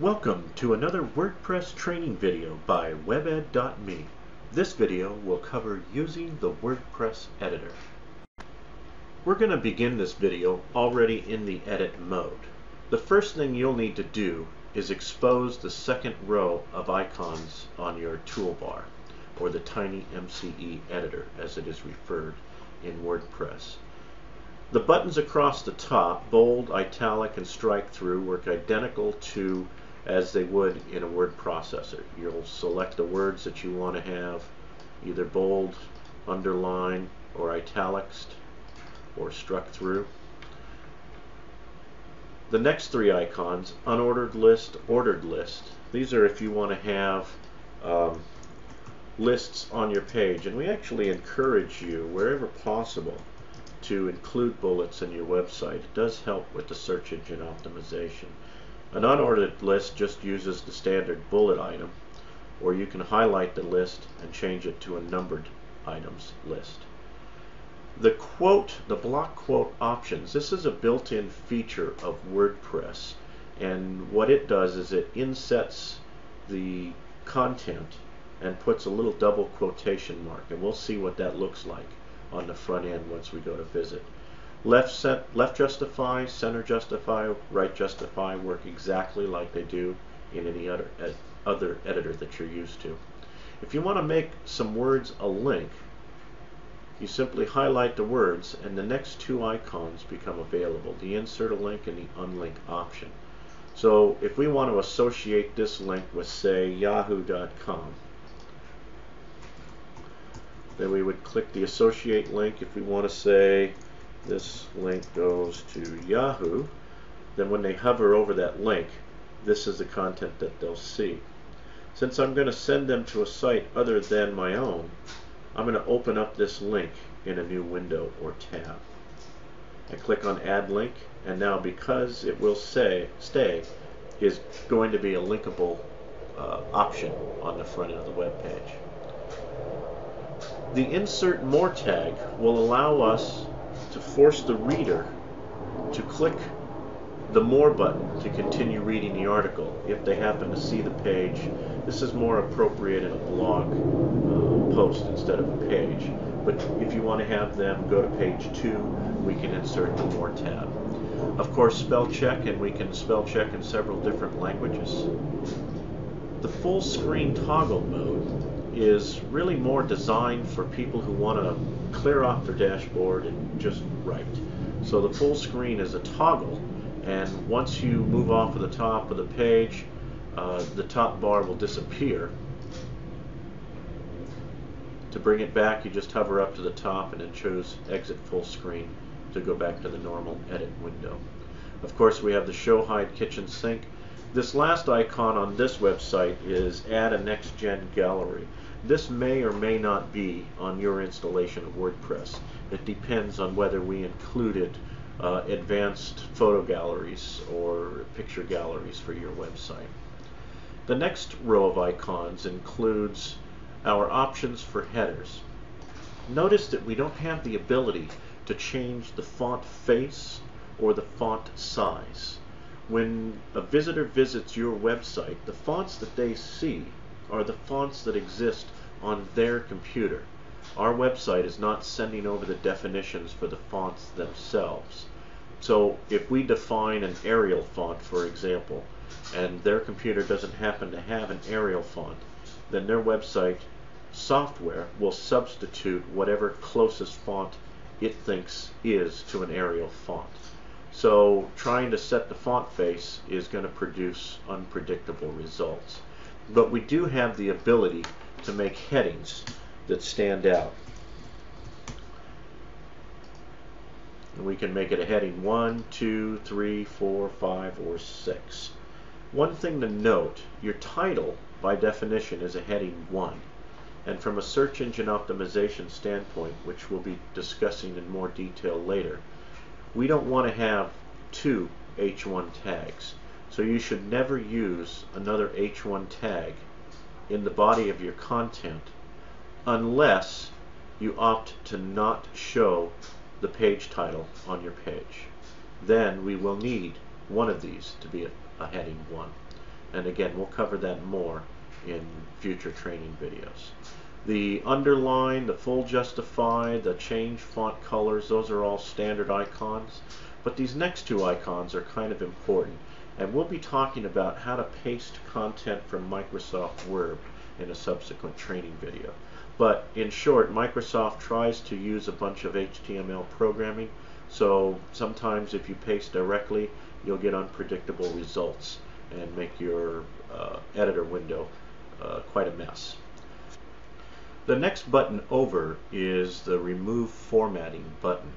Welcome to another WordPress training video by webed.me. This video will cover using the WordPress editor. We're going to begin this video already in the edit mode. The first thing you'll need to do is expose the second row of icons on your toolbar, or the tiny MCE editor as it is referred in WordPress. The buttons across the top, bold, italic, and strike through, work identical to as they would in a word processor. You'll select the words that you want to have either bold, underline, or italics, or struck through. The next three icons, unordered list, ordered list, these are if you want to have lists on your page, and we actually encourage you wherever possible to include bullets in your website. It does help with the search engine optimization. An unordered list just uses the standard bullet item, or you can highlight the list and change it to a numbered items list. The block quote options, this is a built-in feature of WordPress, and what it does is it insets the content and puts a little double quotation mark, and we'll see what that looks like on the front end once we go to visit. Left justify, center justify, right justify work exactly like they do in any other editor that you're used to. If you want to make some words a link, you simply highlight the words and the next two icons become available, the insert a link and the unlink option. So if we want to associate this link with, say, yahoo.com, then we would click the associate link. If we want to say this link goes to Yahoo, then when they hover over that link, this is the content that they'll see. Since I'm going to send them to a site other than my own, I'm going to open up this link in a new window or tab. I click on Add Link, and now because it will stay is going to be a linkable option on the front end of the web page. The Insert More tag will allow us to force the reader to click the More button to continue reading the article if they happen to see the page. This is more appropriate in a blog post instead of a page. But if you want to have them go to page 2, we can insert the More tab. Of course, spell check, and we can spell check in several different languages. The full screen toggle mode is really more designed for people who want to clear off their dashboard and just write. So the full screen is a toggle, and once you move off of the top of the page, the top bar will disappear. To bring it back, you just hover up to the top and then choose Exit Full Screen to go back to the normal edit window. Of course, we have the Show Hide Kitchen Sink. This last icon on this website is Add a Next Gen Gallery. This may or may not be on your installation of WordPress. It depends on whether we included advanced photo galleries or picture galleries for your website. The next row of icons includes our options for headers. Notice that we don't have the ability to change the font face or the font size. When a visitor visits your website, the fonts that they see are the fonts that exist on their computer. Our website is not sending over the definitions for the fonts themselves. So if we define an Arial font, for example, and their computer doesn't happen to have an Arial font, then their website software will substitute whatever closest font it thinks is to an Arial font. So trying to set the font face is going to produce unpredictable results. But we do have the ability to make headings that stand out. And we can make it a heading 1, 2, 3, 4, 5, or 6. One thing to note, your title by definition is a heading 1. And from a search engine optimization standpoint, which we'll be discussing in more detail later, we don't want to have two H1 tags. So you should never use another H1 tag in the body of your content unless you opt to not show the page title on your page. Then we will need one of these to be a heading 1. And again, we'll cover that more in future training videos. The underline, the full justify, the change font colors, those are all standard icons. But these next two icons are kind of important. And we'll be talking about how to paste content from Microsoft Word in a subsequent training video. But in short, Microsoft tries to use a bunch of HTML programming, so sometimes if you paste directly, you'll get unpredictable results and make your editor window quite a mess. The next button over is the Remove Formatting button.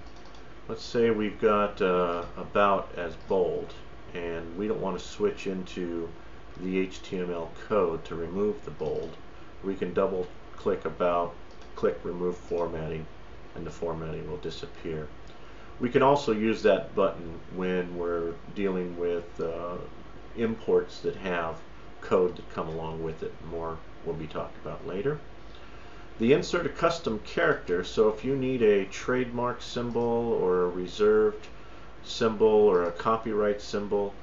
Let's say we've got About as bold, and we don't want to switch into the HTML code to remove the bold. We can double click About, click Remove Formatting, and the formatting will disappear. We can also use that button when we're dealing with imports that have code that come along with it. More will be talked about later. The Insert a Custom Character, so if you need a trademark symbol or a reserved symbol or a copyright symbol,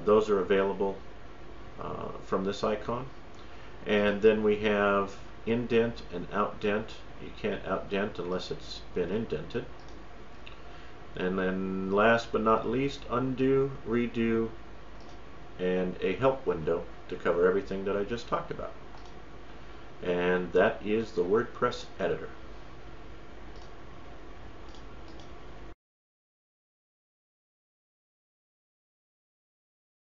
those are available from this icon. And then we have Indent and Outdent. You can't outdent unless it's been indented. And then last but not least, Undo, Redo, and a help window to cover everything that I just talked about. And that is the WordPress editor.